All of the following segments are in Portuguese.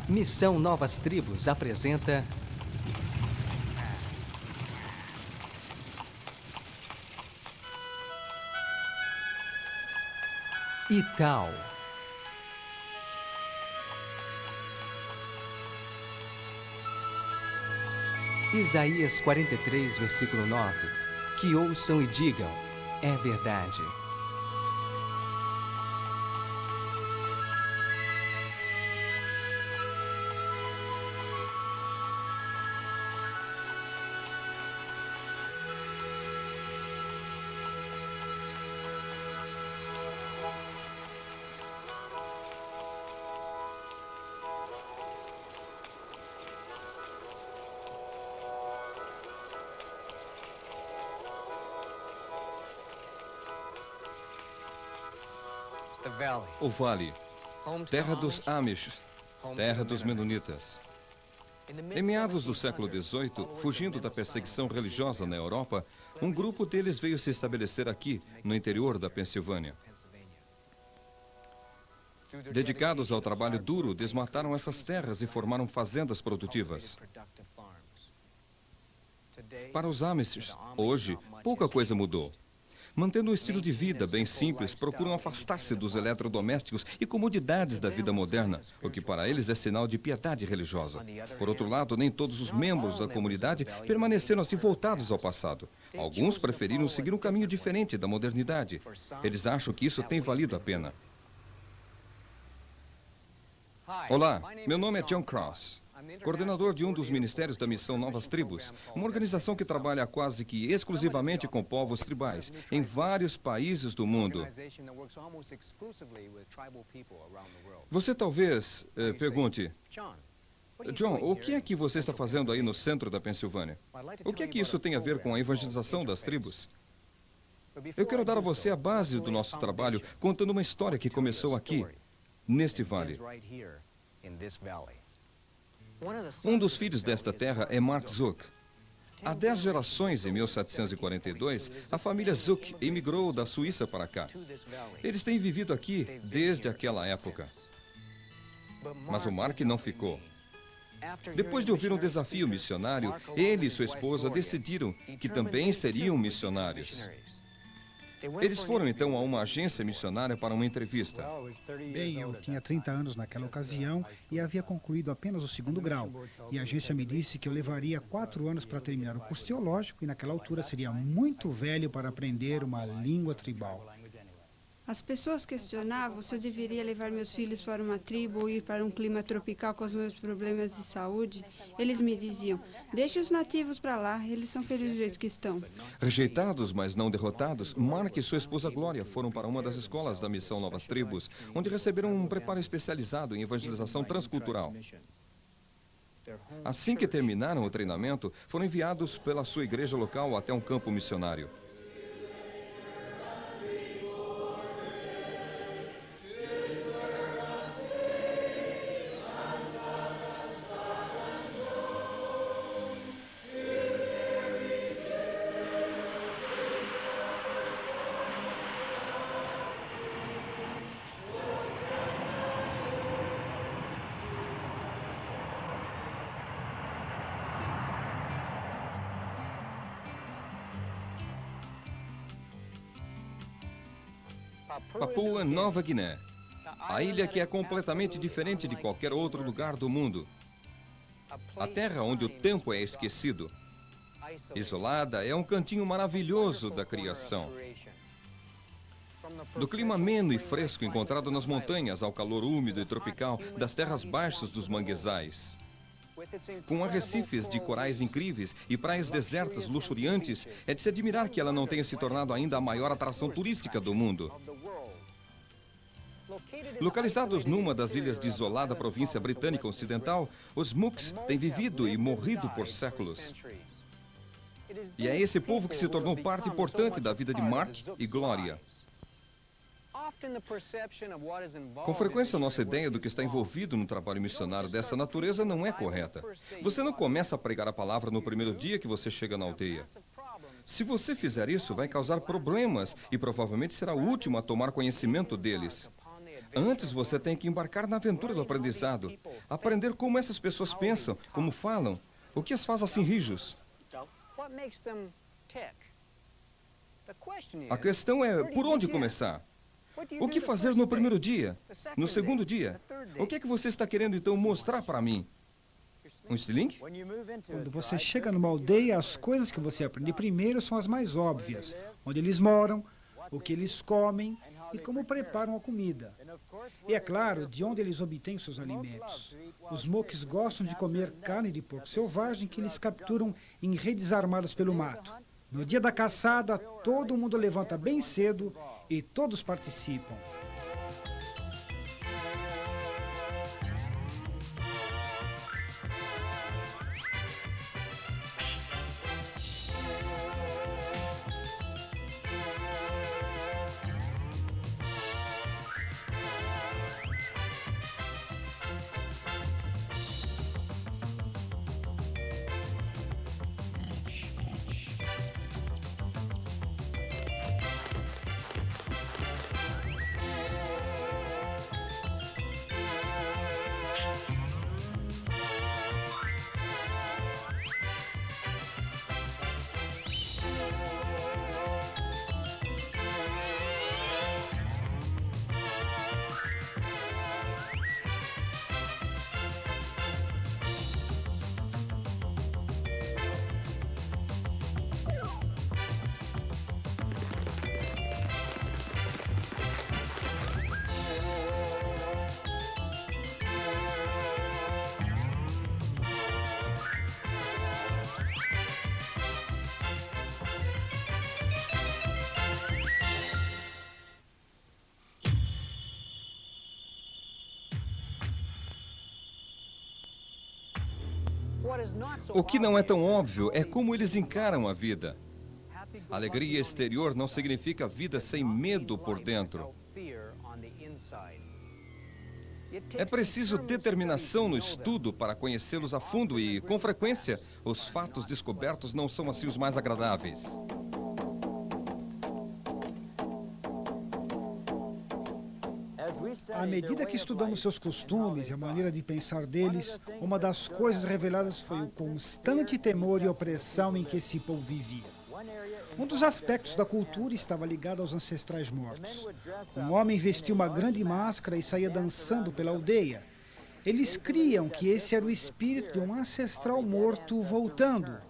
Missão Novas Tribos apresenta... Ital. Isaías 43, versículo 9. Que ouçam e digam, é verdade. O Vale, terra dos Amish, terra dos Menonitas. Em meados do século XVIII, fugindo da perseguição religiosa na Europa, um grupo deles veio se estabelecer aqui, no interior da Pensilvânia. Dedicados ao trabalho duro, desmataram essas terras e formaram fazendas produtivas. Para os Amish, hoje, pouca coisa mudou. Mantendo um estilo de vida bem simples, procuram afastar-se dos eletrodomésticos e comodidades da vida moderna, o que para eles é sinal de piedade religiosa. Por outro lado, nem todos os membros da comunidade permaneceram assim voltados ao passado. Alguns preferiram seguir um caminho diferente da modernidade. Eles acham que isso tem valido a pena. Olá, meu nome é John Cross, coordenador de um dos ministérios da Missão Novas Tribos, uma organização que trabalha quase que exclusivamente com povos tribais em vários países do mundo. Você talvez pergunte, John, o que é que você está fazendo aí no centro da Pensilvânia? O que é que isso tem a ver com a evangelização das tribos? Eu quero dar a você a base do nosso trabalho, contando uma história que começou aqui, neste vale. Um dos filhos desta terra é Mark Zook. Há 10 gerações, em 1742, a família Zook emigrou da Suíça para cá. Eles têm vivido aqui desde aquela época. Mas o Mark não ficou. Depois de ouvir um desafio missionário, ele e sua esposa decidiram que também seriam missionários. Eles foram então a uma agência missionária para uma entrevista. Bem, eu tinha 30 anos naquela ocasião e havia concluído apenas o 2º grau. E a agência me disse que eu levaria 4 anos para terminar o curso teológico e naquela altura seria muito velho para aprender uma língua tribal. As pessoas questionavam se eu deveria levar meus filhos para uma tribo ou ir para um clima tropical com os meus problemas de saúde. Eles me diziam, deixe os nativos para lá, eles são felizes do jeito que estão. Rejeitados, mas não derrotados, Mark e sua esposa Glória foram para uma das escolas da Missão Novas Tribos, onde receberam um preparo especializado em evangelização transcultural. Assim que terminaram o treinamento, foram enviados pela sua igreja local até um campo missionário. Papua Nova Guiné, a ilha que é completamente diferente de qualquer outro lugar do mundo. A terra onde o tempo é esquecido. Isolada, é um cantinho maravilhoso da criação. Do clima ameno e fresco encontrado nas montanhas ao calor úmido e tropical das terras baixas dos manguezais. Com arrecifes de corais incríveis e praias desertas luxuriantes, é de se admirar que ela não tenha se tornado ainda a maior atração turística do mundo. Localizados numa das ilhas de isolada província britânica ocidental, os Mooks têm vivido e morrido por séculos. E é esse povo que se tornou parte importante da vida de Mark e Glória. Com frequência, nossa ideia do que está envolvido no trabalho missionário dessa natureza não é correta. Você não começa a pregar a palavra no primeiro dia que você chega na aldeia. Se você fizer isso, vai causar problemas e provavelmente será o último a tomar conhecimento deles. Antes, você tem que embarcar na aventura do aprendizado. Aprender como essas pessoas pensam, como falam, o que as faz assim rijos. A questão é, por onde começar? O que fazer no primeiro dia? No segundo dia? O que é que você está querendo, então, mostrar para mim? Um estilingue? Quando você chega numa aldeia, as coisas que você aprende primeiro são as mais óbvias. Onde eles moram, o que eles comem e como preparam a comida. E, é claro, de onde eles obtêm seus alimentos. Os Moques gostam de comer carne de porco selvagem que eles capturam em redes armadas pelo mato. No dia da caçada, todo mundo levanta bem cedo e todos participam. O que não é tão óbvio é como eles encaram a vida. Alegria exterior não significa vida sem medo por dentro. É preciso determinação no estudo para conhecê-los a fundo e, com frequência, os fatos descobertos não são assim os mais agradáveis. À medida que estudamos seus costumes e a maneira de pensar deles, uma das coisas reveladas foi o constante temor e opressão em que esse povo vivia. Um dos aspectos da cultura estava ligado aos ancestrais mortos. Um homem vestia uma grande máscara e saía dançando pela aldeia. Eles criam que esse era o espírito de um ancestral morto voltando.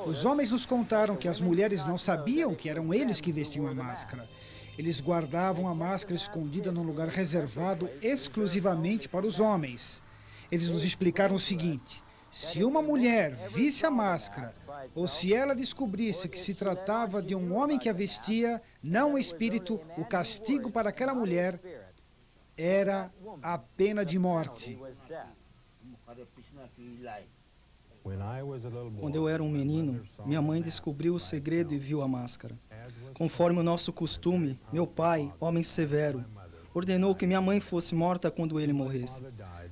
Os homens nos contaram que as mulheres não sabiam que eram eles que vestiam a máscara. Eles guardavam a máscara escondida num lugar reservado exclusivamente para os homens. Eles nos explicaram o seguinte: se uma mulher visse a máscara, ou se ela descobrisse que se tratava de um homem que a vestia, não o espírito, o castigo para aquela mulher era a pena de morte. Quando eu era um menino, minha mãe descobriu o segredo e viu a máscara. Conforme o nosso costume, meu pai, homem severo, ordenou que minha mãe fosse morta quando ele morresse.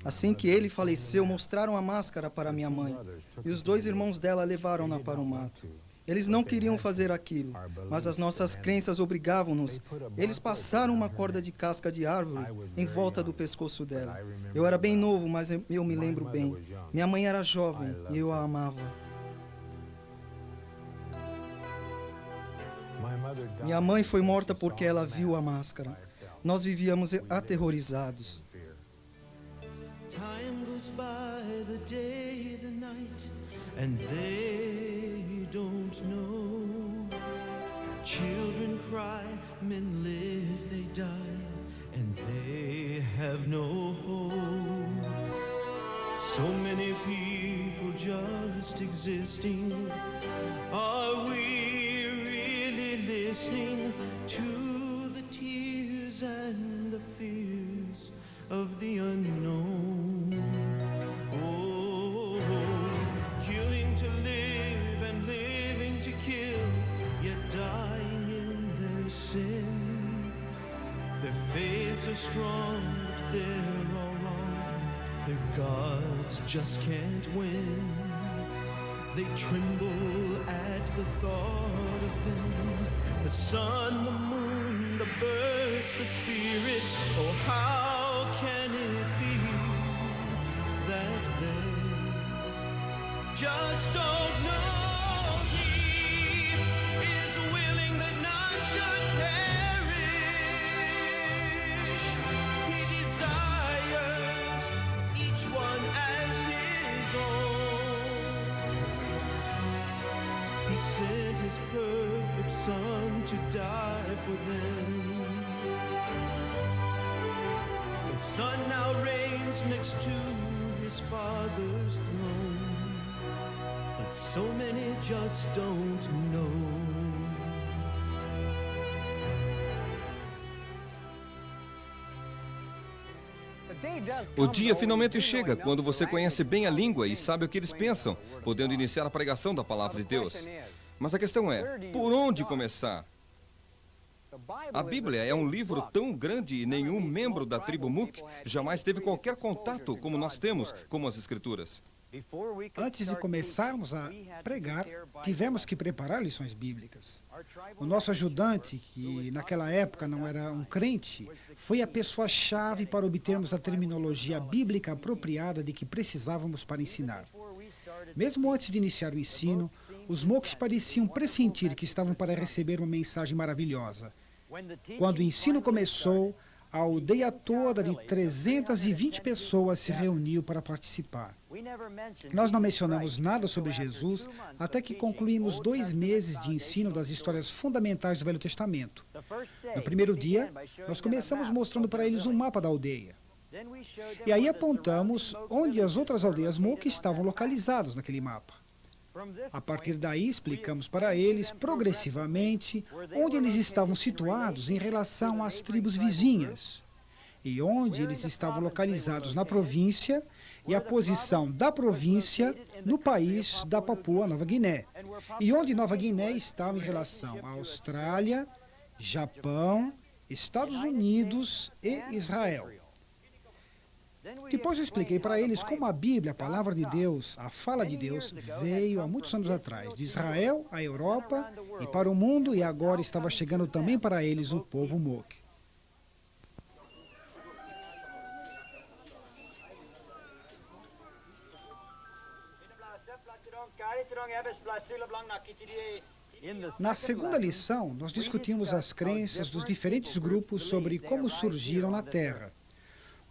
Assim que ele faleceu, mostraram a máscara para minha mãe, e os 2 irmãos dela levaram-na para o mato. Eles não queriam fazer aquilo, mas as nossas crenças obrigavam-nos. Eles passaram uma corda de casca de árvore em volta do pescoço dela. Eu era bem novo, mas eu me lembro bem. Minha mãe era jovem e eu a amava. Minha mãe foi morta porque ela viu a máscara. Nós vivíamos aterrorizados. Time goes by, the day, the night, and they don't know. Children cry, men live, they die, and they have no hope. So many people just existing. Are we really listening to the tears and the fears of the unknown? Killing to live and living to kill, yet dying in their sin. Their faiths are strong, but they're all wrong. Their gods just can't win. They tremble at the thought of them. The sun, the moon, the birds, the spirits. Oh, how can it be that they just don't know? He is willing that none should perish. He desires each one as his own. He sent his perfect Son to die for them. The Son now reigns next to his Father's throne, but so many just don't know. O dia finalmente chega quando você conhece bem a língua e sabe o que eles pensam, podendo iniciar a pregação da palavra de Deus. Mas a questão é, por onde começar? A Bíblia é um livro tão grande e nenhum membro da tribo Mook jamais teve qualquer contato como nós temos com as Escrituras. Antes de começarmos a pregar, tivemos que preparar lições bíblicas. O nosso ajudante, que naquela época não era um crente, foi a pessoa-chave para obtermos a terminologia bíblica apropriada de que precisávamos para ensinar. Mesmo antes de iniciar o ensino, os Mooks pareciam pressentir que estavam para receber uma mensagem maravilhosa. Quando o ensino começou, a aldeia toda de 320 pessoas se reuniu para participar. Nós não mencionamos nada sobre Jesus até que concluímos 2 meses de ensino das histórias fundamentais do Velho Testamento. No primeiro dia, nós começamos mostrando para eles um mapa da aldeia. E aí apontamos onde as outras aldeias Mook estavam localizadas naquele mapa. A partir daí, explicamos para eles, progressivamente, onde eles estavam situados em relação às tribos vizinhas, e onde eles estavam localizados na província, e a posição da província no país da Papua Nova Guiné, e onde Nova Guiné estava em relação à Austrália, Japão, Estados Unidos e Israel. Depois eu expliquei para eles como a Bíblia, a palavra de Deus, a fala de Deus, veio há muitos anos atrás, de Israel à Europa e para o mundo, e agora estava chegando também para eles, o povo Mook. Na segunda lição, nós discutimos as crenças dos diferentes grupos sobre como surgiram na Terra.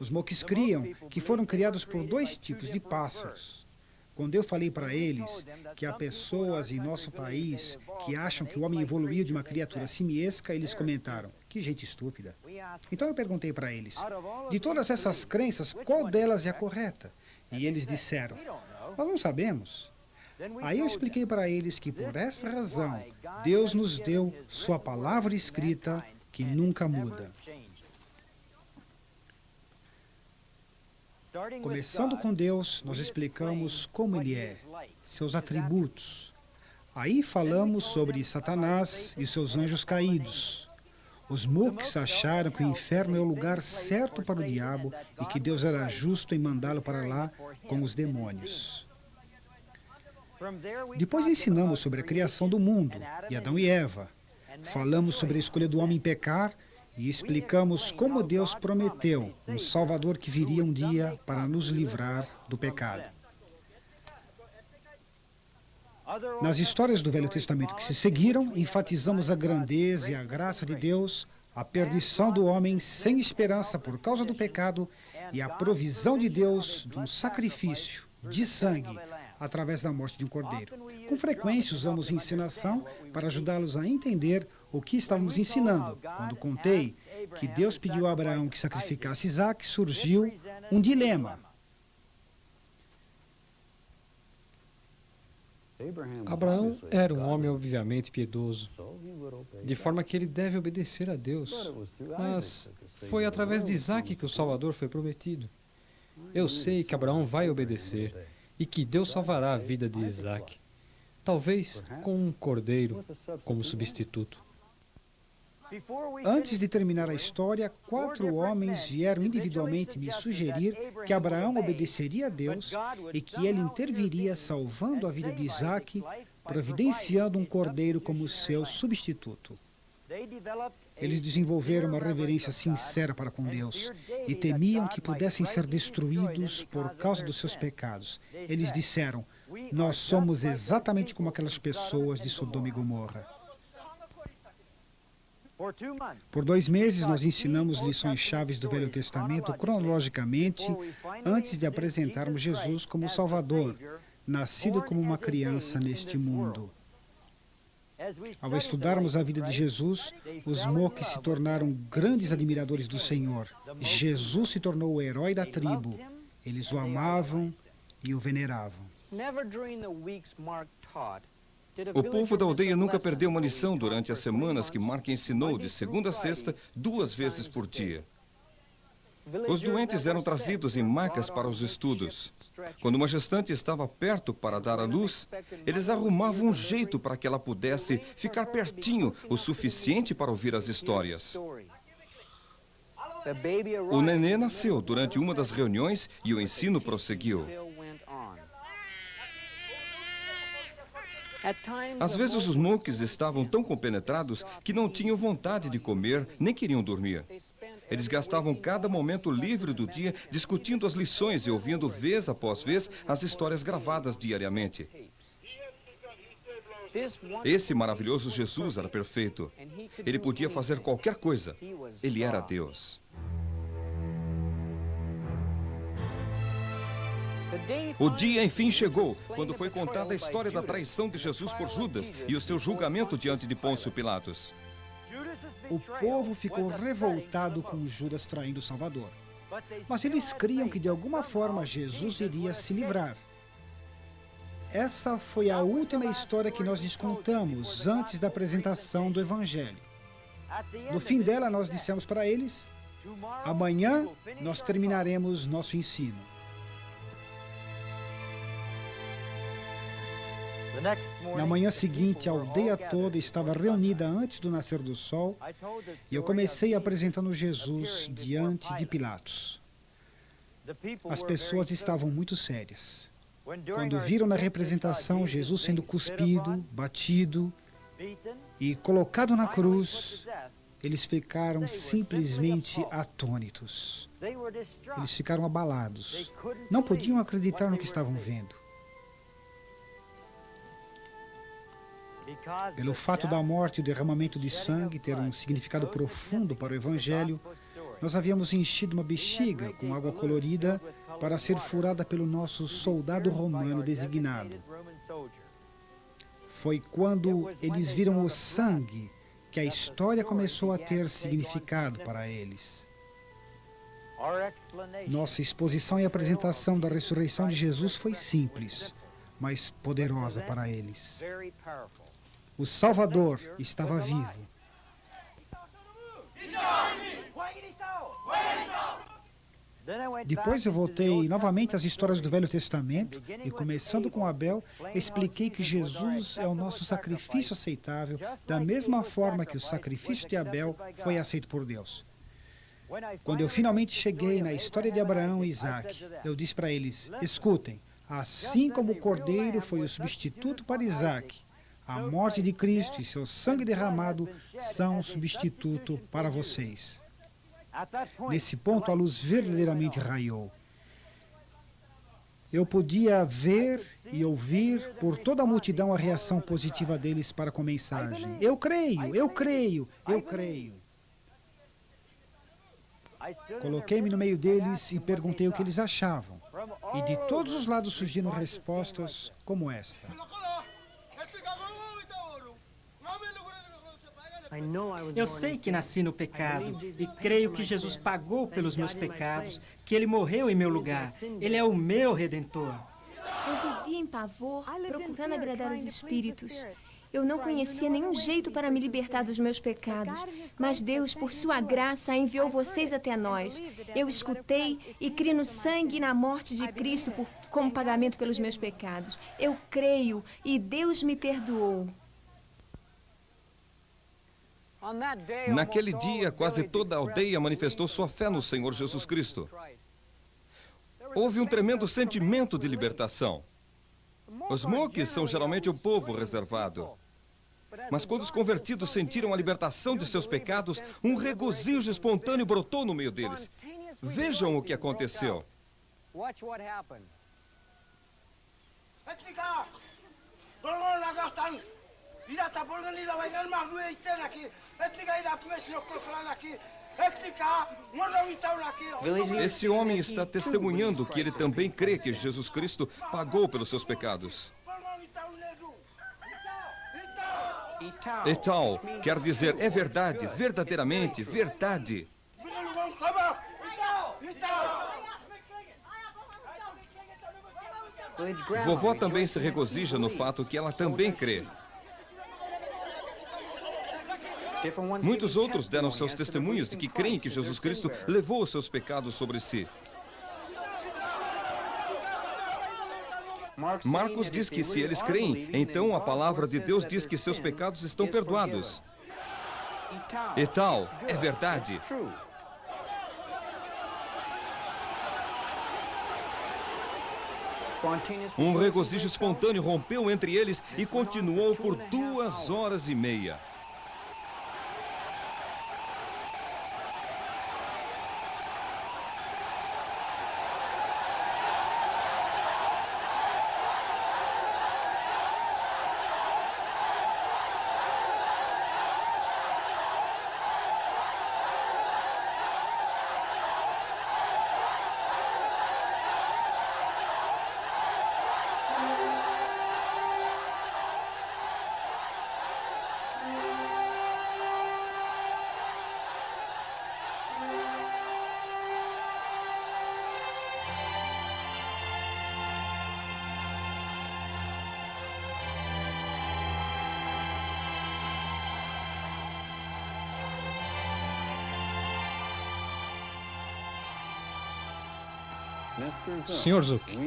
Os Mooks criam que foram criados por 2 tipos de pássaros. Quando eu falei para eles que há pessoas em nosso país que acham que o homem evoluiu de uma criatura simiesca, eles comentaram, que gente estúpida. Então eu perguntei para eles, de todas essas crenças, qual delas é a correta? E eles disseram, nós não sabemos. Aí eu expliquei para eles que por essa razão, Deus nos deu sua palavra escrita que nunca muda. Começando com Deus, nós explicamos como Ele é, seus atributos. Aí falamos sobre Satanás e seus anjos caídos. Os Mooks acharam que o inferno é o lugar certo para o diabo e que Deus era justo em mandá-lo para lá com os demônios. Depois ensinamos sobre a criação do mundo, e Adão e Eva. Falamos sobre a escolha do homem pecar e explicamos como Deus prometeu um Salvador que viria um dia para nos livrar do pecado. Nas histórias do Velho Testamento que se seguiram, enfatizamos a grandeza e a graça de Deus, a perdição do homem sem esperança por causa do pecado e a provisão de Deus de um sacrifício de sangue através da morte de um cordeiro. Com frequência usamos encenação para ajudá-los a entender o que estávamos ensinando. Quando contei que Deus pediu a Abraão que sacrificasse Isaac, surgiu um dilema. Abraão era um homem obviamente piedoso, de forma que ele deve obedecer a Deus. Mas foi através de Isaac que o Salvador foi prometido. Eu sei que Abraão vai obedecer e que Deus salvará a vida de Isaac, talvez com um cordeiro como substituto. Antes de terminar a história, 4 homens vieram individualmente me sugerir que Abraão obedeceria a Deus e que ele interviria salvando a vida de Isaac, providenciando um cordeiro como seu substituto. Eles desenvolveram uma reverência sincera para com Deus e temiam que pudessem ser destruídos por causa dos seus pecados. Eles disseram: nós somos exatamente como aquelas pessoas de Sodoma e Gomorra. Por 2 meses, nós ensinamos lições chaves do Velho Testamento cronologicamente, antes de apresentarmos Jesus como Salvador, nascido como uma criança neste mundo. Ao estudarmos a vida de Jesus, os Moques se tornaram grandes admiradores do Senhor. Jesus se tornou o herói da tribo. Eles o amavam e o veneravam. O povo da aldeia nunca perdeu uma lição durante as semanas que Mark ensinou de segunda a sexta, 2 vezes por dia. Os doentes eram trazidos em macas para os estudos. Quando uma gestante estava perto para dar à luz, eles arrumavam um jeito para que ela pudesse ficar pertinho o suficiente para ouvir as histórias. O nenê nasceu durante uma das reuniões e o ensino prosseguiu. Às vezes os Moques estavam tão compenetrados que não tinham vontade de comer, nem queriam dormir. Eles gastavam cada momento livre do dia discutindo as lições e ouvindo vez após vez as histórias gravadas diariamente. Esse maravilhoso Jesus era perfeito. Ele podia fazer qualquer coisa. Ele era Deus. O dia, enfim, chegou, quando foi contada a história da traição de Jesus por Judas e o seu julgamento diante de Pôncio Pilatos. O povo ficou revoltado com Judas traindo o Salvador. Mas eles criam que de alguma forma Jesus iria se livrar. Essa foi a última história que nós lhes contamos antes da apresentação do Evangelho. No fim dela, nós dissemos para eles: amanhã nós terminaremos nosso ensino. Na manhã seguinte, a aldeia toda estava reunida antes do nascer do sol e eu comecei apresentando Jesus diante de Pilatos. As pessoas estavam muito sérias. Quando viram na representação Jesus sendo cuspido, batido e colocado na cruz, eles ficaram simplesmente atônitos. Eles ficaram abalados. Não podiam acreditar no que estavam vendo. Pelo fato da morte e o derramamento de sangue ter um significado profundo para o Evangelho, nós havíamos enchido uma bexiga com água colorida para ser furada pelo nosso soldado romano designado. Foi quando eles viram o sangue que a história começou a ter significado para eles. Nossa exposição e apresentação da ressurreição de Jesus foi simples, mas poderosa para eles. O Salvador estava vivo. Depois eu voltei novamente às histórias do Velho Testamento e, começando com Abel, expliquei que Jesus é o nosso sacrifício aceitável, da mesma forma que o sacrifício de Abel foi aceito por Deus. Quando eu finalmente cheguei na história de Abraão e Isaac, eu disse para eles: escutem, assim como o cordeiro foi o substituto para Isaac, a morte de Cristo e seu sangue derramado são um substituto para vocês. Nesse ponto, a luz verdadeiramente raiou. Eu podia ver e ouvir por toda a multidão a reação positiva deles para com a mensagem. Eu creio, eu creio, eu creio. Coloquei-me no meio deles e perguntei o que eles achavam. E de todos os lados surgiram respostas como esta. Eu sei que nasci no pecado e creio que Jesus pagou pelos meus pecados, que Ele morreu em meu lugar. Ele é o meu Redentor. Eu vivia em pavor, procurando agradar os espíritos. Eu não conhecia nenhum jeito para me libertar dos meus pecados, mas Deus, por sua graça, enviou vocês até nós. Eu escutei e criei no sangue e na morte de Cristo como pagamento pelos meus pecados. Eu creio e Deus me perdoou. Naquele dia, quase toda a aldeia manifestou sua fé no Senhor Jesus Cristo. Houve um tremendo sentimento de libertação. Os Moques são geralmente o povo reservado. Mas quando os convertidos sentiram a libertação de seus pecados, um regozijo espontâneo brotou no meio deles. Vejam o que aconteceu. Esse homem está testemunhando que ele também crê que Jesus Cristo pagou pelos seus pecados. Etal quer dizer é verdade, verdadeiramente, verdade. Vovó também se regozija no fato que ela também crê. Muitos outros deram seus testemunhos de que creem que Jesus Cristo levou os seus pecados sobre si. Marcos diz que se eles creem, então a palavra de Deus diz que seus pecados estão perdoados. E tal, é verdade. Um regozijo espontâneo rompeu entre eles e continuou por 2 horas e meia. Sr. Zook,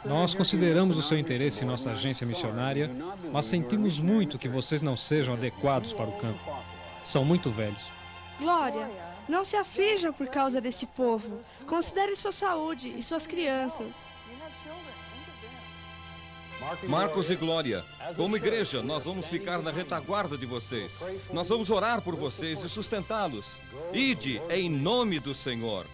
nós consideramos o seu interesse em nossa agência missionária, mas sentimos muito que vocês não sejam adequados para o campo. São muito velhos. Glória, não se aflijam por causa desse povo. Considere sua saúde e suas crianças. Marcos e Glória, como igreja, nós vamos ficar na retaguarda de vocês. Nós vamos orar por vocês e sustentá-los. Ide em nome do Senhor.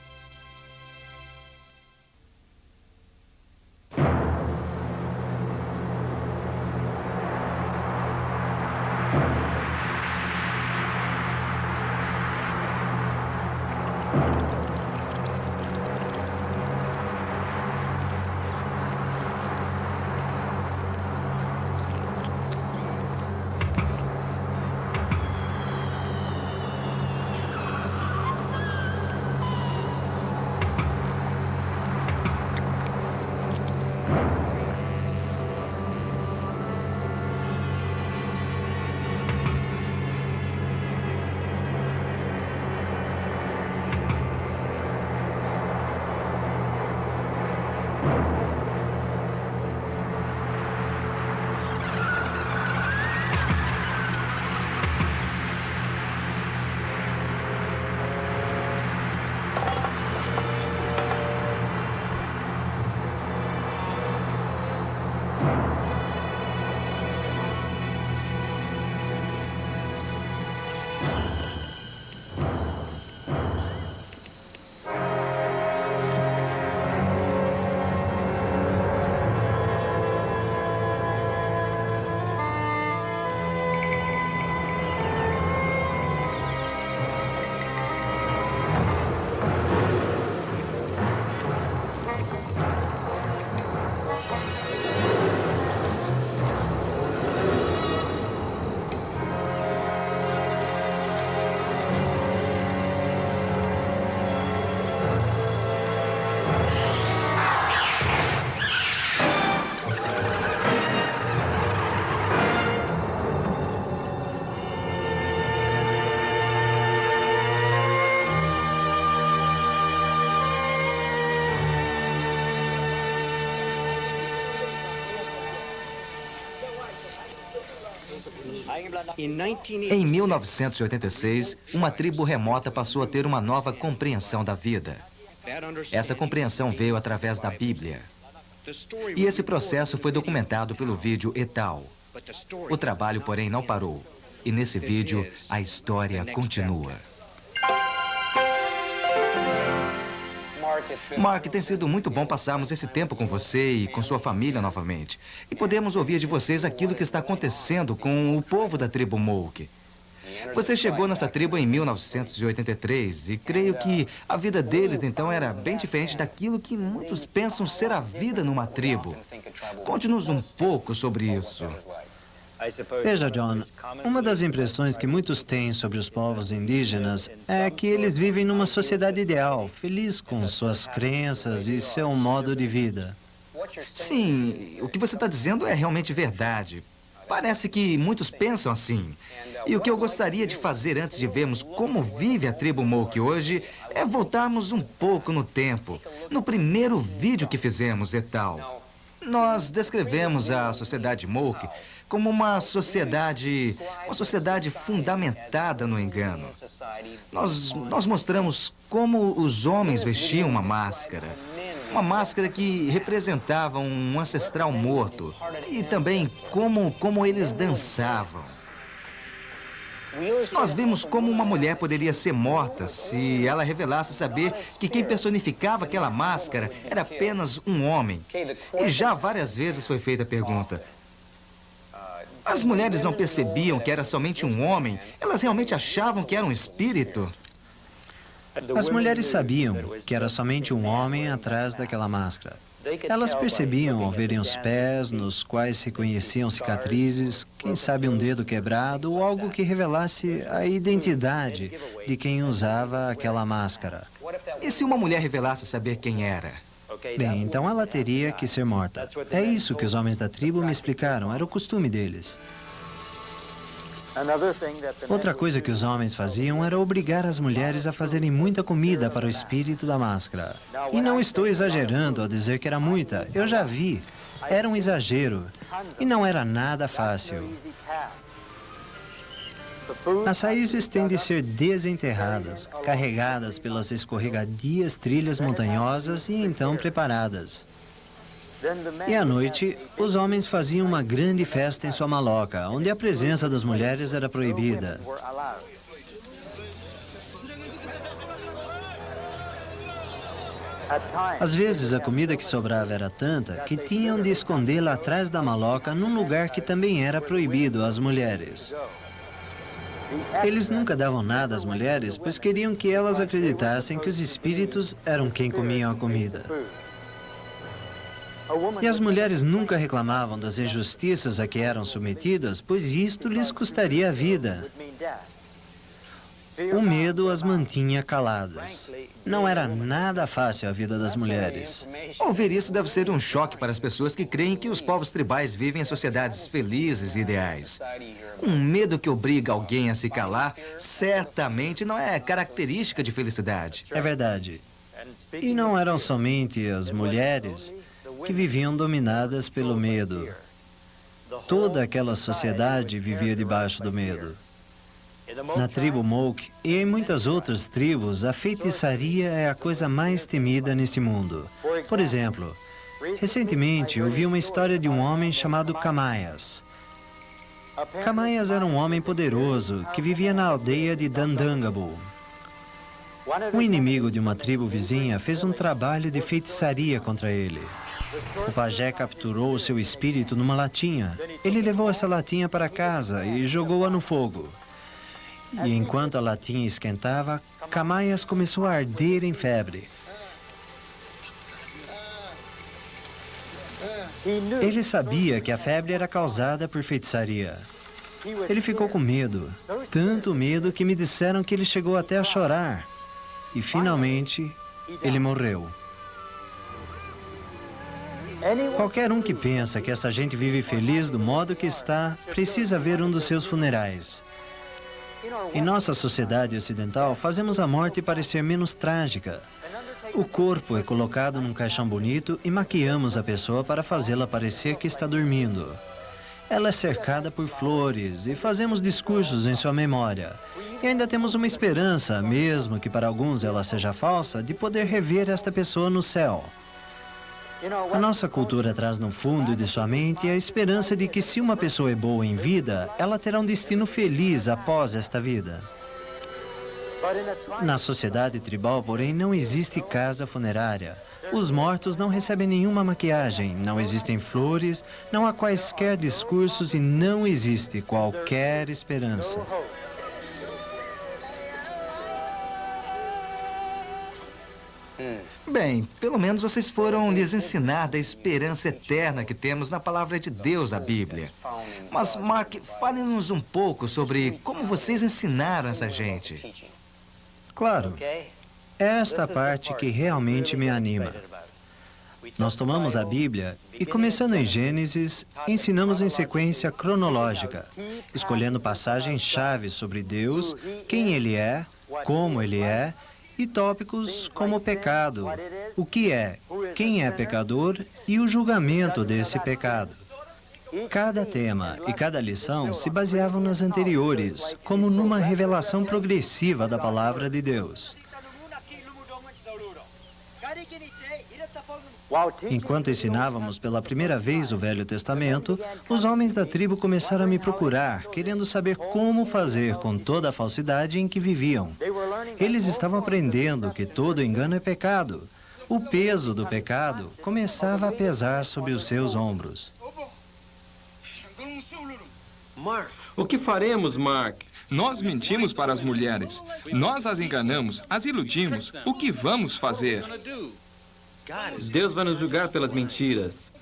Em 1986, uma tribo remota passou a ter uma nova compreensão da vida. Essa compreensão veio através da Bíblia. E esse processo foi documentado pelo vídeo Etal. O trabalho, porém, não parou. E nesse vídeo, a história continua. Mark, tem sido muito bom passarmos esse tempo com você e com sua família novamente. E podemos ouvir de vocês aquilo que está acontecendo com o povo da tribo Moke. Você chegou nessa tribo em 1983 e creio que a vida deles, então, era bem diferente daquilo que muitos pensam ser a vida numa tribo. Conte-nos um pouco sobre isso. Veja, John, uma das impressões que muitos têm sobre os povos indígenas é que eles vivem numa sociedade ideal, feliz com suas crenças e seu modo de vida. Sim, o que você está dizendo é realmente verdade. Parece que muitos pensam assim. E o que eu gostaria de fazer antes de vermos como vive a tribo Moke hoje é voltarmos um pouco no tempo. No primeiro vídeo que fizemos, Etal, nós descrevemos a sociedade Moke como uma sociedade fundamentada no engano. Nós mostramos como os homens vestiam uma máscara que representava um ancestral morto, e também como eles dançavam. Nós vimos como uma mulher poderia ser morta se ela revelasse saber que quem personificava aquela máscara era apenas um homem. E já várias vezes foi feita a pergunta: as mulheres não percebiam que era somente um homem? Elas realmente achavam que era um espírito? As mulheres sabiam que era somente um homem atrás daquela máscara. Elas percebiam ao verem os pés, nos quais reconheciam cicatrizes, quem sabe um dedo quebrado ou algo que revelasse a identidade de quem usava aquela máscara. E se uma mulher revelasse saber quem era? Bem, então ela teria que ser morta. É isso que os homens da tribo me explicaram, era o costume deles. Outra coisa que os homens faziam era obrigar as mulheres a fazerem muita comida para o espírito da máscara. E não estou exagerando ao dizer que era muita, eu já vi. Era um exagero. E não era nada fácil. As raízes têm de ser desenterradas, carregadas pelas escorregadias trilhas montanhosas e então preparadas. E à noite, os homens faziam uma grande festa em sua maloca, onde a presença das mulheres era proibida. Às vezes, a comida que sobrava era tanta que tinham de escondê-la atrás da maloca num lugar que também era proibido às mulheres. Eles nunca davam nada às mulheres, pois queriam que elas acreditassem que os espíritos eram quem comiam a comida. E as mulheres nunca reclamavam das injustiças a que eram submetidas, pois isto lhes custaria a vida. O medo as mantinha caladas. Não era nada fácil a vida das mulheres. Ouvir isso deve ser um choque para as pessoas que creem que os povos tribais vivem em sociedades felizes e ideais. Um medo que obriga alguém a se calar certamente não é característica de felicidade. É verdade. E não eram somente as mulheres que viviam dominadas pelo medo. Toda aquela sociedade vivia debaixo do medo. Na tribo Moke e em muitas outras tribos, a feitiçaria é a coisa mais temida nesse mundo. Por exemplo, recentemente ouvi uma história de um homem chamado Kamaias. Kamaias era um homem poderoso que vivia na aldeia de Dandangabu. Um inimigo de uma tribo vizinha fez um trabalho de feitiçaria contra ele. O pajé capturou o seu espírito numa latinha. Ele levou essa latinha para casa e jogou-a no fogo. E enquanto a latinha esquentava, Kamaias começou a arder em febre. Ele sabia que a febre era causada por feitiçaria. Ele ficou com medo, tanto medo que me disseram que ele chegou até a chorar. E finalmente, ele morreu. Qualquer um que pensa que essa gente vive feliz do modo que está, precisa ver um dos seus funerais. Em nossa sociedade ocidental, fazemos a morte parecer menos trágica. O corpo é colocado num caixão bonito e maquiamos a pessoa para fazê-la parecer que está dormindo. Ela é cercada por flores e fazemos discursos em sua memória. E ainda temos uma esperança, mesmo que para alguns ela seja falsa, de poder rever esta pessoa no céu. A nossa cultura traz no fundo de sua mente a esperança de que se uma pessoa é boa em vida, ela terá um destino feliz após esta vida. Na sociedade tribal, porém, não existe casa funerária. Os mortos não recebem nenhuma maquiagem, não existem flores, não há quaisquer discursos e não existe qualquer esperança. Bem, pelo menos vocês foram lhes ensinar da esperança eterna que temos na palavra de Deus, a Bíblia. Mas, Mark, fale-nos um pouco sobre como vocês ensinaram essa gente. Claro. É esta parte que realmente me anima. Nós tomamos a Bíblia e, começando em Gênesis, ensinamos em sequência cronológica, escolhendo passagens-chave sobre Deus, quem Ele é, como Ele é, e tópicos como o pecado, o que é, quem é pecador e o julgamento desse pecado. Cada tema e cada lição se baseavam nas anteriores, como numa revelação progressiva da palavra de Deus. Enquanto ensinávamos pela primeira vez o Velho Testamento, os homens da tribo começaram a me procurar, querendo saber como fazer com toda a falsidade em que viviam. Eles estavam aprendendo que todo engano é pecado. O peso do pecado começava a pesar sobre os seus ombros. O que faremos, Mark? Nós mentimos para as mulheres. Nós as enganamos, as iludimos. O que vamos fazer? Deus vai nos julgar pelas mentiras.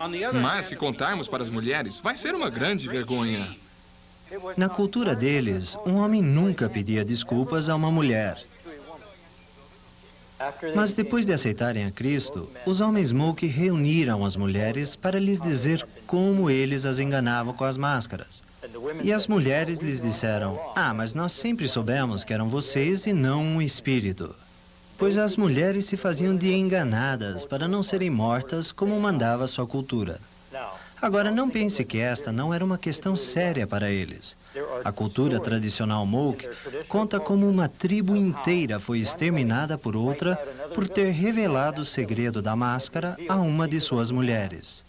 Mas se contarmos para as mulheres, vai ser uma grande vergonha. Na cultura deles, um homem nunca pedia desculpas a uma mulher. Mas depois de aceitarem a Cristo, os homens Moke reuniram as mulheres para lhes dizer como eles as enganavam com as máscaras. E as mulheres lhes disseram: mas nós sempre soubemos que eram vocês e não um espírito. Pois as mulheres se faziam de enganadas para não serem mortas como mandava sua cultura. Agora, não pense que esta não era uma questão séria para eles. A cultura tradicional Moke conta como uma tribo inteira foi exterminada por outra por ter revelado o segredo da máscara a uma de suas mulheres.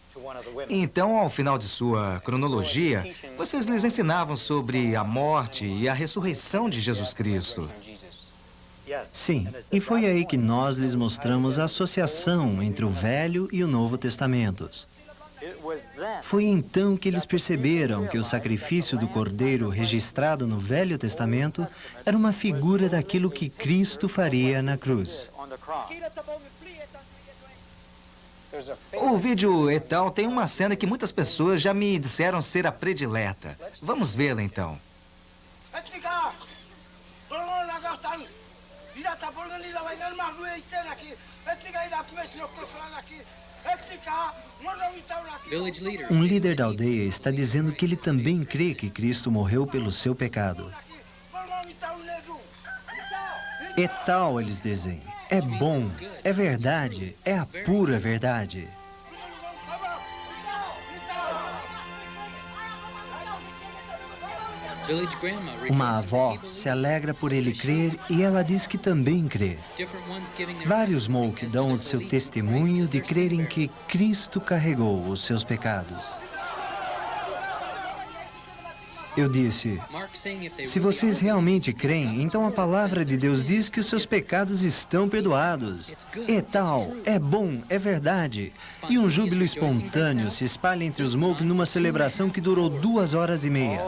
Então, ao final de sua cronologia, vocês lhes ensinavam sobre a morte e a ressurreição de Jesus Cristo. Sim, e foi aí que nós lhes mostramos a associação entre o Velho e o Novo Testamentos. Foi então que eles perceberam que o sacrifício do Cordeiro registrado no Velho Testamento era uma figura daquilo que Cristo faria na cruz. O vídeo Etal tem uma cena que muitas pessoas já me disseram ser a predileta. Vamos vê-la então. Um líder da aldeia está dizendo que ele também crê que Cristo morreu pelo seu pecado. Etal, eles dizem, é bom, é verdade, é a pura verdade. Uma avó se alegra por ele crer e ela diz que também crê. Vários Moke dão o seu testemunho de crerem que Cristo carregou os seus pecados. Eu disse: se vocês realmente creem, então a palavra de Deus diz que os seus pecados estão perdoados. Etal, é bom, é verdade. E um júbilo espontâneo se espalha entre os Moke numa celebração que durou 2 horas e meia.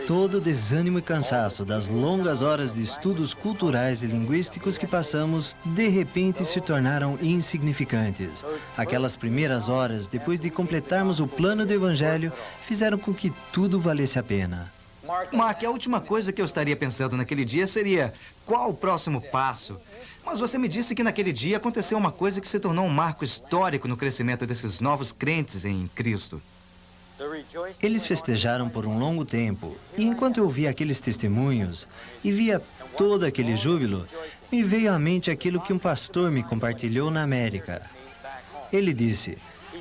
Todo o desânimo e cansaço das longas horas de estudos culturais e linguísticos que passamos, de repente se tornaram insignificantes. Aquelas primeiras horas, depois de completarmos o plano do Evangelho, fizeram com que tudo valesse a pena. Mark, a última coisa que eu estaria pensando naquele dia seria: qual o próximo passo? Mas você me disse que naquele dia aconteceu uma coisa que se tornou um marco histórico no crescimento desses novos crentes em Cristo. Eles festejaram por um longo tempo, e enquanto eu ouvia aqueles testemunhos e via todo aquele júbilo, me veio à mente aquilo que um pastor me compartilhou na América. Ele disse: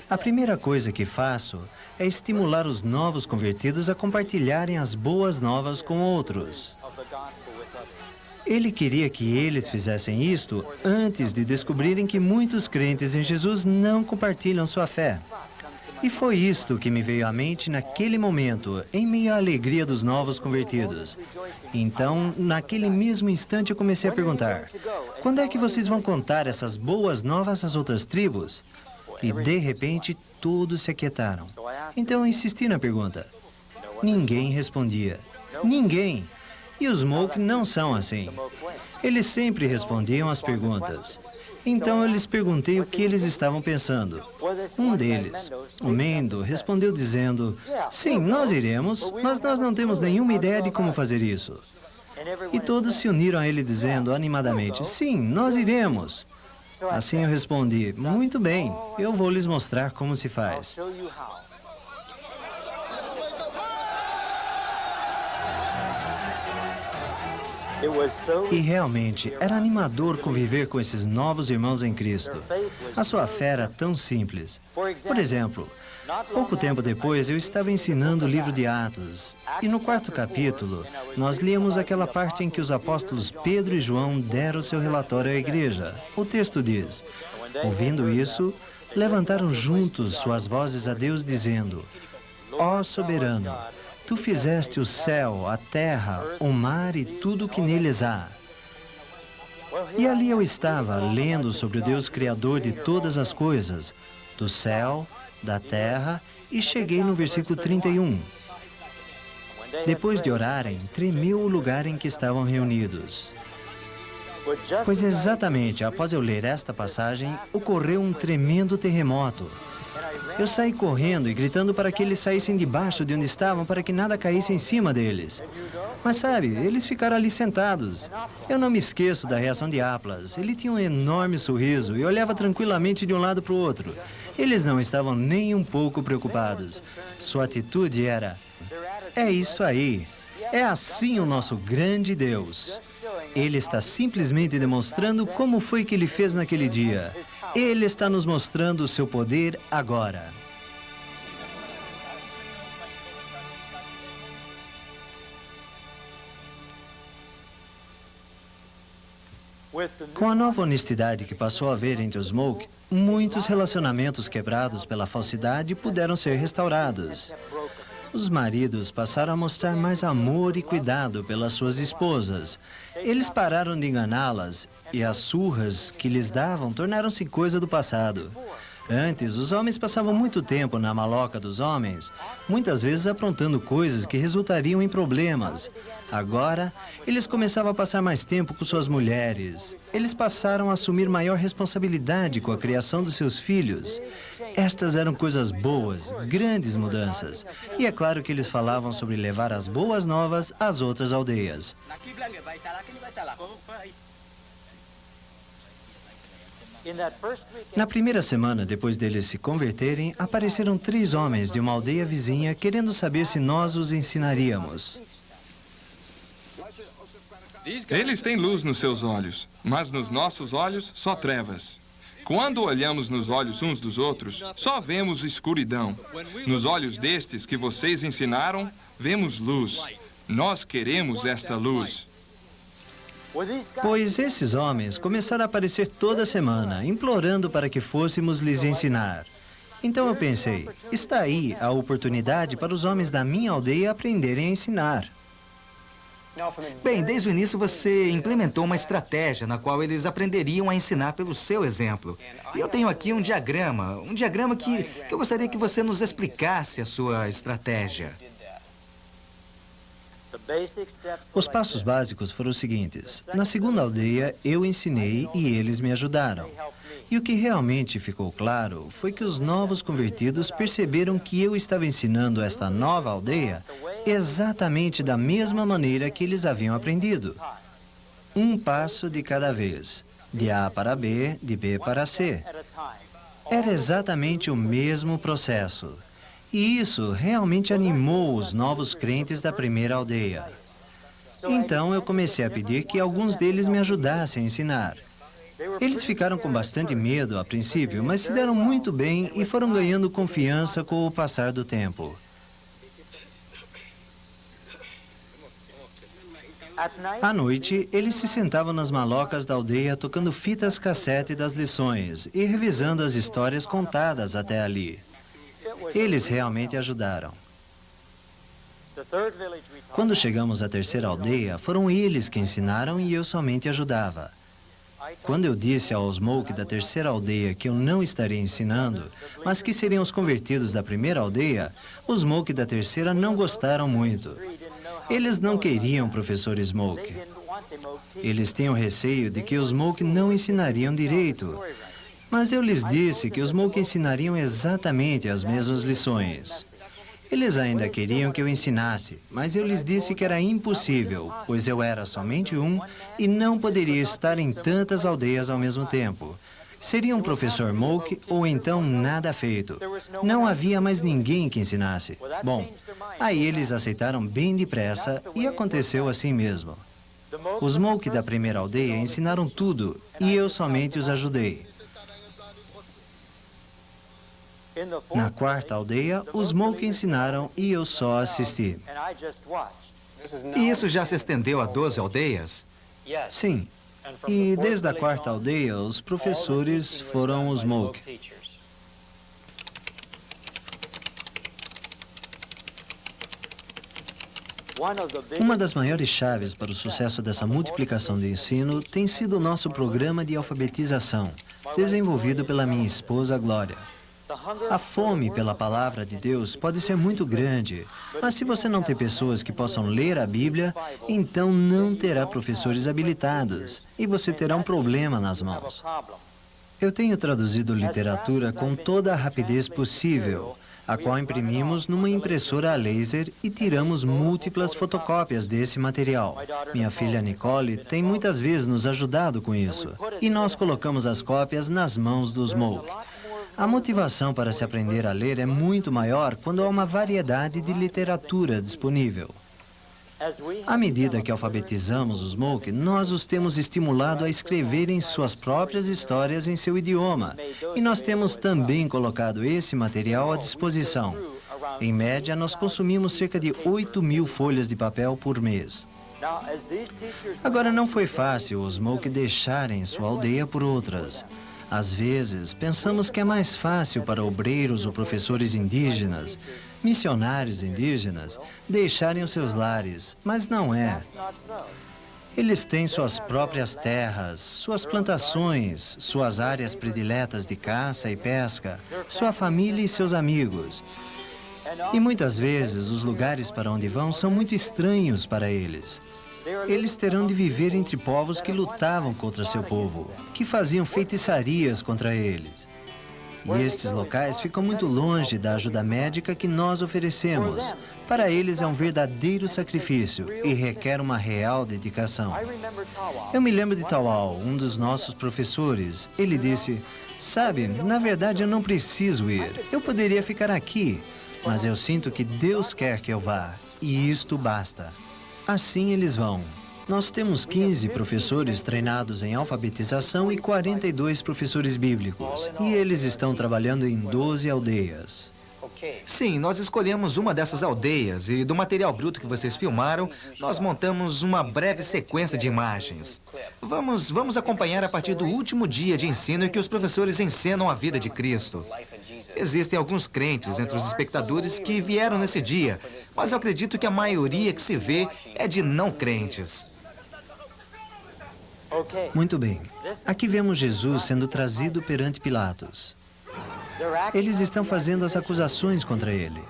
A primeira coisa que faço é estimular os novos convertidos a compartilharem as boas novas com outros. Ele queria que eles fizessem isto antes de descobrirem que muitos crentes em Jesus não compartilham sua fé. E foi isto que me veio à mente naquele momento, em meio à alegria dos novos convertidos. Então, naquele mesmo instante, eu comecei a perguntar: quando é que vocês vão contar essas boas novas às outras tribos? E, de repente, todos se aquietaram. Então, eu insisti na pergunta. Ninguém respondia. Ninguém. E os Moke não são assim. Eles sempre respondiam às perguntas. Então, eu lhes perguntei o que eles estavam pensando. Um deles, o Mendo, respondeu dizendo: sim, nós iremos, mas nós não temos nenhuma ideia de como fazer isso. E todos se uniram a ele dizendo animadamente: sim, nós iremos. Assim eu respondi: muito bem, eu vou lhes mostrar como se faz. E realmente, era animador conviver com esses novos irmãos em Cristo. A sua fé era tão simples. Por exemplo, pouco tempo depois, eu estava ensinando o livro de Atos. E no 4º capítulo, nós líamos aquela parte em que os apóstolos Pedro e João deram seu relatório à igreja. O texto diz: ouvindo isso, levantaram juntos suas vozes a Deus, dizendo: ó soberano, tu fizeste o céu, a terra, o mar e tudo o que neles há. E ali eu estava, lendo sobre o Deus Criador de todas as coisas, do céu, da terra, e cheguei no versículo 31. Depois de orarem, tremeu o lugar em que estavam reunidos. Pois exatamente após eu ler esta passagem, ocorreu um tremendo terremoto. Eu saí correndo e gritando para que eles saíssem debaixo de onde estavam, para que nada caísse em cima deles. Mas sabe, eles ficaram ali sentados. Eu não me esqueço da reação de Aplas. Ele tinha um enorme sorriso e olhava tranquilamente de um lado para o outro. Eles não estavam nem um pouco preocupados. Sua atitude era: é isso aí. É assim o nosso grande Deus. Ele está simplesmente demonstrando como foi que ele fez naquele dia. Ele está nos mostrando o seu poder agora. Com a nova honestidade que passou a haver entre os Moke, muitos relacionamentos quebrados pela falsidade puderam ser restaurados. Os maridos passaram a mostrar mais amor e cuidado pelas suas esposas. Eles pararam de enganá-las e as surras que lhes davam tornaram-se coisa do passado. Antes, os homens passavam muito tempo na maloca dos homens, muitas vezes aprontando coisas que resultariam em problemas. Agora, eles começavam a passar mais tempo com suas mulheres. Eles passaram a assumir maior responsabilidade com a criação dos seus filhos. Estas eram coisas boas, grandes mudanças. E é claro que eles falavam sobre levar as boas novas às outras aldeias. Na primeira semana, depois deles se converterem, apareceram 3 homens de uma aldeia vizinha querendo saber se nós os ensinaríamos. Eles têm luz nos seus olhos, mas nos nossos olhos só trevas. Quando olhamos nos olhos uns dos outros, só vemos escuridão. Nos olhos destes que vocês ensinaram, vemos luz. Nós queremos esta luz. Pois esses homens começaram a aparecer toda semana, implorando para que fôssemos lhes ensinar. Então eu pensei, está aí a oportunidade para os homens da minha aldeia aprenderem a ensinar. Bem, desde o início você implementou uma estratégia na qual eles aprenderiam a ensinar pelo seu exemplo. E eu tenho aqui um diagrama que eu gostaria que você nos explicasse a sua estratégia. Os passos básicos foram os seguintes. Na segunda aldeia, eu ensinei e eles me ajudaram. E o que realmente ficou claro foi que os novos convertidos perceberam que eu estava ensinando esta nova aldeia exatamente da mesma maneira que eles haviam aprendido. Um passo de cada vez. De A para B, de B para C. Era exatamente o mesmo processo. E isso realmente animou os novos crentes da primeira aldeia. Então eu comecei a pedir que alguns deles me ajudassem a ensinar. Eles ficaram com bastante medo a princípio, mas se deram muito bem e foram ganhando confiança com o passar do tempo. À noite, eles se sentavam nas malocas da aldeia tocando fitas cassete das lições e revisando as histórias contadas até ali. Eles realmente ajudaram. Quando chegamos à terceira aldeia, foram eles que ensinaram e eu somente ajudava. Quando eu disse aos Moke da terceira aldeia que eu não estaria ensinando, mas que seriam os convertidos da primeira aldeia, os Moke da terceira não gostaram muito. Eles não queriam professores Moke. Eles tinham receio de que os Moke não ensinariam direito. Mas eu lhes disse que os Moke ensinariam exatamente as mesmas lições. Eles ainda queriam que eu ensinasse, mas eu lhes disse que era impossível, pois eu era somente um e não poderia estar em tantas aldeias ao mesmo tempo. Seria um professor Moke ou então nada feito. Não havia mais ninguém que ensinasse. Bom, aí eles aceitaram bem depressa e aconteceu assim mesmo. Os Moke da primeira aldeia ensinaram tudo e eu somente os ajudei. Na quarta aldeia, os Moke ensinaram e eu só assisti. E isso já se estendeu a 12 aldeias? Sim. E desde a quarta aldeia, os professores foram os Moke. Uma das maiores chaves para o sucesso dessa multiplicação de ensino tem sido o nosso programa de alfabetização, desenvolvido pela minha esposa Glória. A fome pela palavra de Deus pode ser muito grande, mas se você não tem pessoas que possam ler a Bíblia, então não terá professores habilitados e você terá um problema nas mãos. Eu tenho traduzido literatura com toda a rapidez possível, a qual imprimimos numa impressora a laser e tiramos múltiplas fotocópias desse material. Minha filha Nicole tem muitas vezes nos ajudado com isso, e nós colocamos as cópias nas mãos dos Moke. A motivação para se aprender a ler é muito maior quando há uma variedade de literatura disponível. À medida que alfabetizamos os Moke, nós os temos estimulado a escreverem suas próprias histórias em seu idioma. E nós temos também colocado esse material à disposição. Em média, nós consumimos cerca de 8.000 folhas de papel por mês. Agora, não foi fácil os Moke deixarem sua aldeia por outras. Às vezes, pensamos que é mais fácil para obreiros ou professores indígenas, missionários indígenas, deixarem os seus lares, mas não é. Eles têm suas próprias terras, suas plantações, suas áreas prediletas de caça e pesca, sua família e seus amigos. E muitas vezes, os lugares para onde vão são muito estranhos para eles. Eles terão de viver entre povos que lutavam contra seu povo, que faziam feitiçarias contra eles. E estes locais ficam muito longe da ajuda médica que nós oferecemos. Para eles é um verdadeiro sacrifício e requer uma real dedicação. Eu me lembro de Tawal, um dos nossos professores. Ele disse, sabe, na verdade eu não preciso ir. Eu poderia ficar aqui, mas eu sinto que Deus quer que eu vá. E isto basta. Assim eles vão. Nós temos 15 professores treinados em alfabetização e 42 professores bíblicos. E eles estão trabalhando em 12 aldeias. Sim, nós escolhemos uma dessas aldeias e do material bruto que vocês filmaram, nós montamos uma breve sequência de imagens. Vamos acompanhar a partir do último dia de ensino em que os professores encenam a vida de Cristo. Existem alguns crentes entre os espectadores que vieram nesse dia, mas eu acredito que a maioria que se vê é de não crentes. Muito bem. Aqui vemos Jesus sendo trazido perante Pilatos. Eles estão fazendo as acusações contra ele.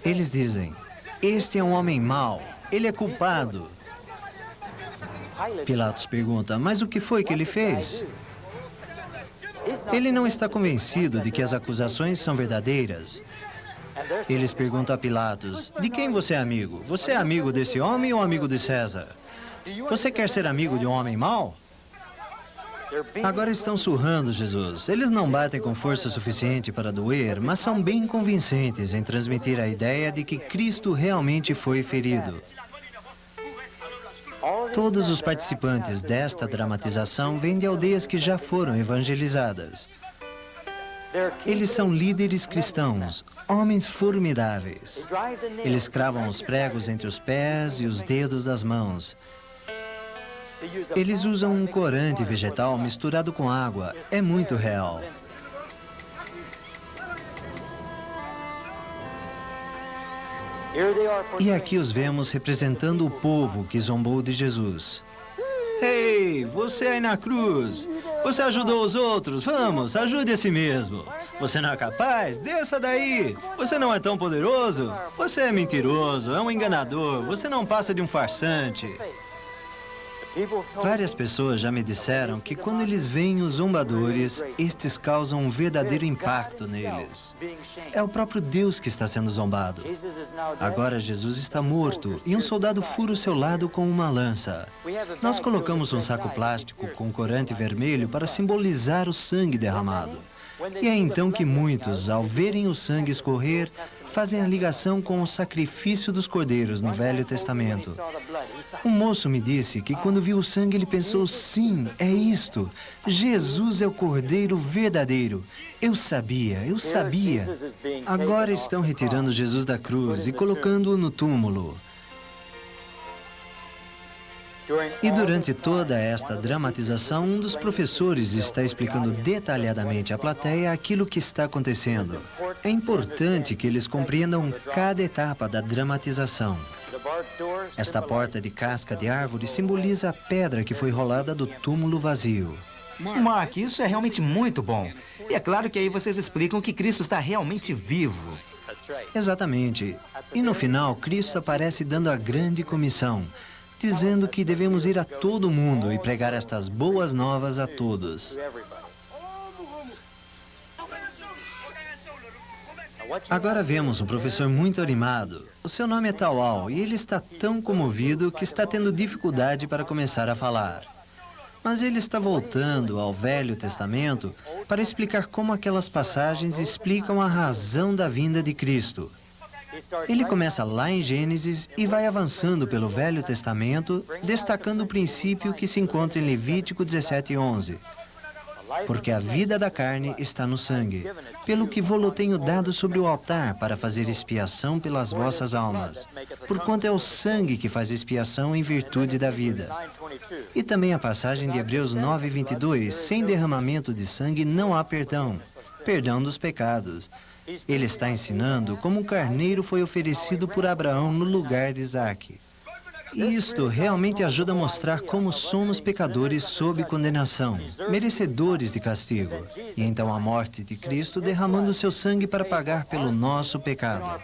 Eles dizem, este é um homem mau, ele é culpado. Pilatos pergunta, mas o que foi que ele fez? Ele não está convencido de que as acusações são verdadeiras. Eles perguntam a Pilatos, de quem você é amigo? Você é amigo desse homem ou amigo de César? Você quer ser amigo de um homem mau? Agora estão surrando Jesus. Eles não batem com força suficiente para doer, mas são bem convincentes em transmitir a ideia de que Cristo realmente foi ferido. Todos os participantes desta dramatização vêm de aldeias que já foram evangelizadas. Eles são líderes cristãos, homens formidáveis. Eles cravam os pregos entre os pés e os dedos das mãos. Eles usam um corante vegetal misturado com água. É muito real. E aqui os vemos representando o povo que zombou de Jesus. Ei, você aí na cruz. Você ajudou os outros. Vamos, ajude a si mesmo. Você não é capaz? Desça daí. Você não é tão poderoso? Você é mentiroso, é um enganador. Você não passa de um farsante. Várias pessoas já me disseram que quando eles veem os zombadores, estes causam um verdadeiro impacto neles. É o próprio Deus que está sendo zombado. Agora Jesus está morto e um soldado fura o seu lado com uma lança. Nós colocamos um saco plástico com corante vermelho para simbolizar o sangue derramado. E é então que muitos, ao verem o sangue escorrer, fazem a ligação com o sacrifício dos cordeiros no Velho Testamento. Um moço me disse que quando viu o sangue ele pensou, sim, é isto. Jesus é o cordeiro verdadeiro. Eu sabia. Agora estão retirando Jesus da cruz e colocando-o no túmulo. E durante toda esta dramatização, um dos professores está explicando detalhadamente à plateia aquilo que está acontecendo. É importante que eles compreendam cada etapa da dramatização. Esta porta de casca de árvore simboliza a pedra que foi rolada do túmulo vazio. Mark, isso é realmente muito bom. E é claro que aí vocês explicam que Cristo está realmente vivo. Exatamente. E no final, Cristo aparece dando a grande comissão, dizendo que devemos ir a todo mundo e pregar estas boas novas a todos. Agora vemos um professor muito animado. O seu nome é Tawal e ele está tão comovido que está tendo dificuldade para começar a falar. Mas ele está voltando ao Velho Testamento para explicar como aquelas passagens explicam a razão da vinda de Cristo. Ele começa lá em Gênesis e vai avançando pelo Velho Testamento, destacando o princípio que se encontra em Levítico 17:11. Porque a vida da carne está no sangue, pelo que vô-lo tenho dado sobre o altar para fazer expiação pelas vossas almas, porquanto é o sangue que faz expiação em virtude da vida. E também a passagem de Hebreus 9:22, sem derramamento de sangue não há perdão, perdão dos pecados. Ele está ensinando como um carneiro foi oferecido por Abraão no lugar de Isaque. E isto realmente ajuda a mostrar como somos pecadores sob condenação, merecedores de castigo. E então a morte de Cristo derramando seu sangue para pagar pelo nosso pecado.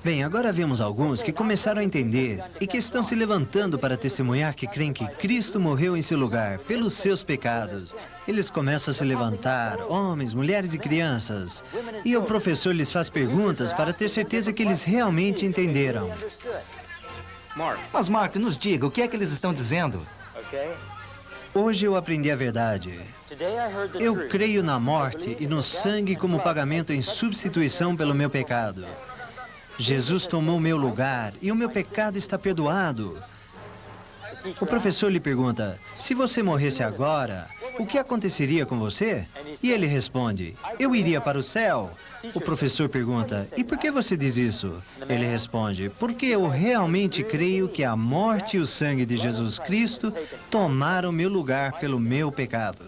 Bem, agora vemos alguns que começaram a entender e que estão se levantando para testemunhar que creem que Cristo morreu em seu lugar pelos seus pecados. Eles começam a se levantar, homens, mulheres e crianças. E o professor lhes faz perguntas para ter certeza que eles realmente entenderam. Mas, Mark, nos diga, o que é que eles estão dizendo? Hoje eu aprendi a verdade. Eu creio na morte e no sangue como pagamento em substituição pelo meu pecado. Jesus tomou meu lugar e o meu pecado está perdoado. O professor lhe pergunta, se você morresse agora, o que aconteceria com você? E ele responde, eu iria para o céu. O professor pergunta, e por que você diz isso? Ele responde, porque eu realmente creio que a morte e o sangue de Jesus Cristo tomaram meu lugar pelo meu pecado.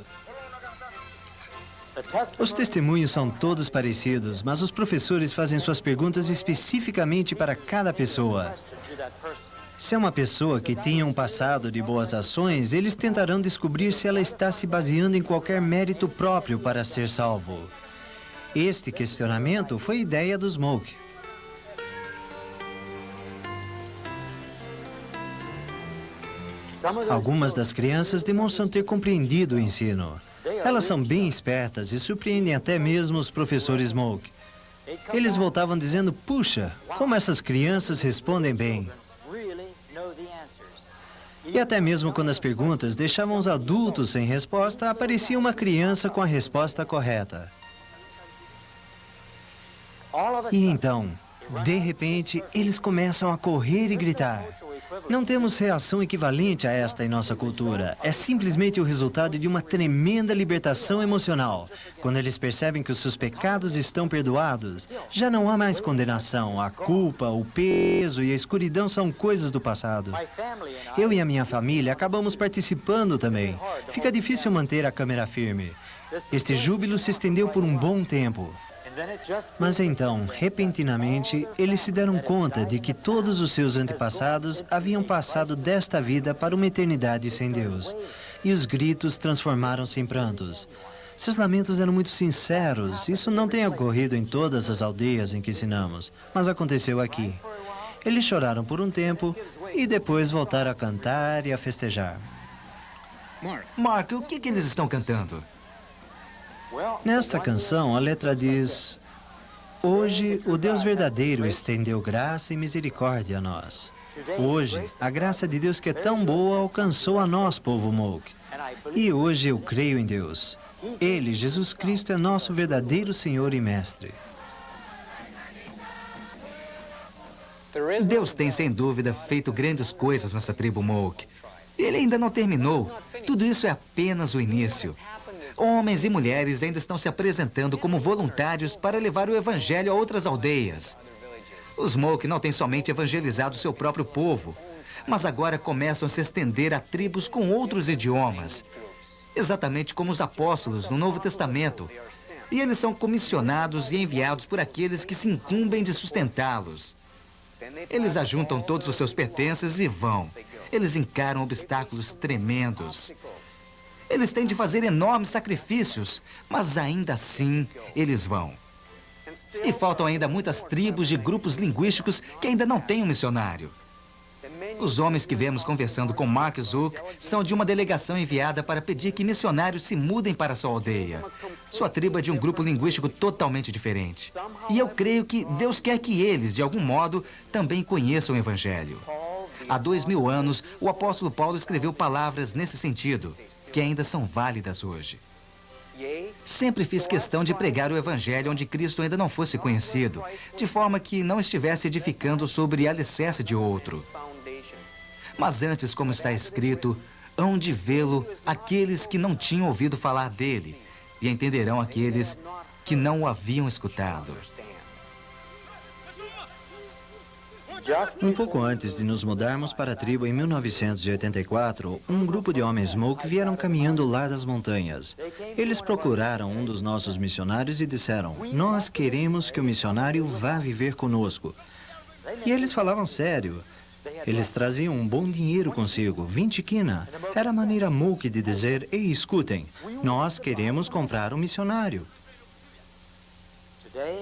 Os testemunhos são todos parecidos, mas os professores fazem suas perguntas especificamente para cada pessoa. Se é uma pessoa que tinha um passado de boas ações, eles tentarão descobrir se ela está se baseando em qualquer mérito próprio para ser salvo. Este questionamento foi ideia dos Smoke. Algumas das crianças demonstram ter compreendido o ensino. Elas são bem espertas e surpreendem até mesmo os professores Smoke. Eles voltavam dizendo, puxa, como essas crianças respondem bem. E até mesmo quando as perguntas deixavam os adultos sem resposta, aparecia uma criança com a resposta correta. E então, De repente, eles começam a correr e gritar. Não temos reação equivalente a esta em nossa cultura. É simplesmente o resultado de uma tremenda libertação emocional. Quando eles percebem que os seus pecados estão perdoados, já não há mais condenação. A culpa, o peso e a escuridão são coisas do passado. Eu e a minha família acabamos participando também. Fica difícil manter a câmera firme. Este júbilo se estendeu por um bom tempo. Mas então, repentinamente, eles se deram conta de que todos os seus antepassados haviam passado desta vida para uma eternidade sem Deus. E os gritos transformaram-se em prantos. Seus lamentos eram muito sinceros. Isso não tem ocorrido em todas as aldeias em que ensinamos, mas aconteceu aqui. Eles choraram por um tempo e depois voltaram a cantar e a festejar. Mark, o que eles estão cantando? Nesta canção, a letra diz: hoje, o Deus verdadeiro estendeu graça e misericórdia a nós. Hoje, a graça de Deus que é tão boa alcançou a nós, povo Moke. E hoje eu creio em Deus. Ele, Jesus Cristo, é nosso verdadeiro Senhor e Mestre. Deus tem, sem dúvida, feito grandes coisas nessa tribo Moke. Ele ainda não terminou. Tudo isso é apenas o início. Homens e mulheres ainda estão se apresentando como voluntários para levar o evangelho a outras aldeias. Os Moke não têm somente evangelizado seu próprio povo, mas agora começam a se estender a tribos com outros idiomas, exatamente como os apóstolos no Novo Testamento. E eles são comissionados e enviados por aqueles que se incumbem de sustentá-los. Eles ajuntam todos os seus pertences e vão. Eles encaram obstáculos tremendos. Eles têm de fazer enormes sacrifícios, mas ainda assim eles vão. E faltam ainda muitas tribos de grupos linguísticos que ainda não têm um missionário. Os homens que vemos conversando com Mark Zook são de uma delegação enviada para pedir que missionários se mudem para sua aldeia. Sua tribo é de um grupo linguístico totalmente diferente. E eu creio que Deus quer que eles, de algum modo, também conheçam o Evangelho. Há 2000 anos, o apóstolo Paulo escreveu palavras nesse sentido, que ainda são válidas hoje. Sempre fiz questão de pregar o Evangelho onde Cristo ainda não fosse conhecido, de forma que não estivesse edificando sobre alicerce de outro. Mas antes, como está escrito, hão de vê-lo aqueles que não tinham ouvido falar dele, e entenderão aqueles que não o haviam escutado. Um pouco antes de nos mudarmos para a tribo em 1984, um grupo de homens Moke vieram caminhando lá das montanhas. Eles procuraram um dos nossos missionários e disseram: nós queremos que o missionário vá viver conosco. E eles falavam sério. Eles traziam um bom dinheiro consigo, 20 quina. Era a maneira Moke de dizer: ei, escutem, nós queremos comprar um missionário.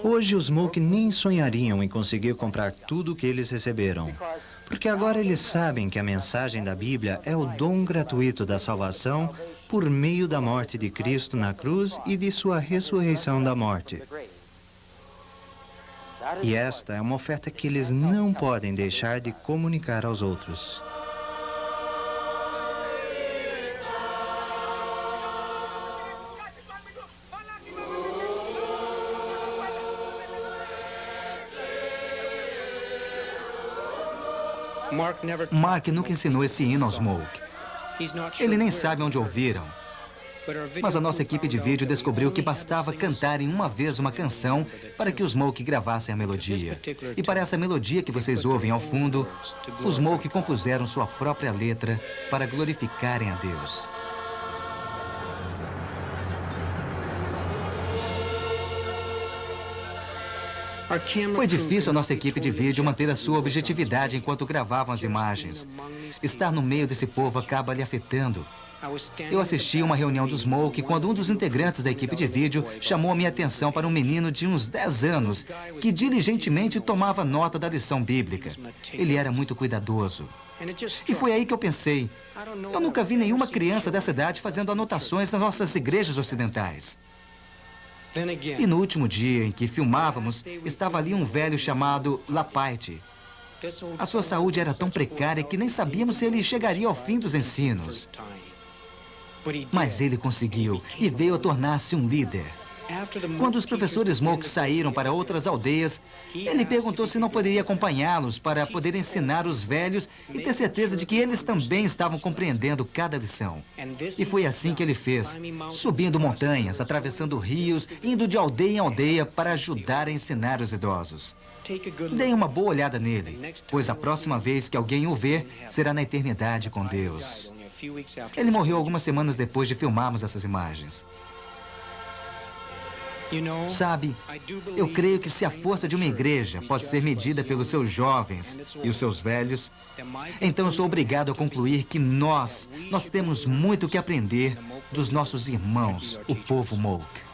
Hoje os Moke nem sonhariam em conseguir comprar tudo o que eles receberam, porque agora eles sabem que a mensagem da Bíblia é o dom gratuito da salvação por meio da morte de Cristo na cruz e de sua ressurreição da morte. E esta é uma oferta que eles não podem deixar de comunicar aos outros. Mark nunca ensinou esse hino aos Moke. Ele nem sabe onde ouviram. Mas a nossa equipe de vídeo descobriu que bastava cantarem uma vez uma canção para que os Moke gravassem a melodia. E para essa melodia que vocês ouvem ao fundo, os Moke compuseram sua própria letra para glorificarem a Deus. Foi difícil a nossa equipe de vídeo manter a sua objetividade enquanto gravavam as imagens. Estar no meio desse povo acaba lhe afetando. Eu assisti a uma reunião dos Moke quando um dos integrantes da equipe de vídeo chamou a minha atenção para um menino de uns 10 anos que diligentemente tomava nota da lição bíblica. Ele era muito cuidadoso. E foi aí que eu pensei, eu nunca vi nenhuma criança dessa idade fazendo anotações nas nossas igrejas ocidentais. E no último dia em que filmávamos, estava ali um velho chamado Lapite. A sua saúde era tão precária que nem sabíamos se ele chegaria ao fim dos ensinos. Mas ele conseguiu e veio a tornar-se um líder. Quando os professores Moke saíram para outras aldeias, ele perguntou se não poderia acompanhá-los para poder ensinar os velhos e ter certeza de que eles também estavam compreendendo cada lição. E foi assim que ele fez, subindo montanhas, atravessando rios, indo de aldeia em aldeia para ajudar a ensinar os idosos. Deem uma boa olhada nele, pois a próxima vez que alguém o ver será na eternidade com Deus. Ele morreu algumas semanas depois de filmarmos essas imagens. Sabe, eu creio que se a força de uma igreja pode ser medida pelos seus jovens e os seus velhos, então eu sou obrigado a concluir que nós temos muito que aprender dos nossos irmãos, o povo Moke.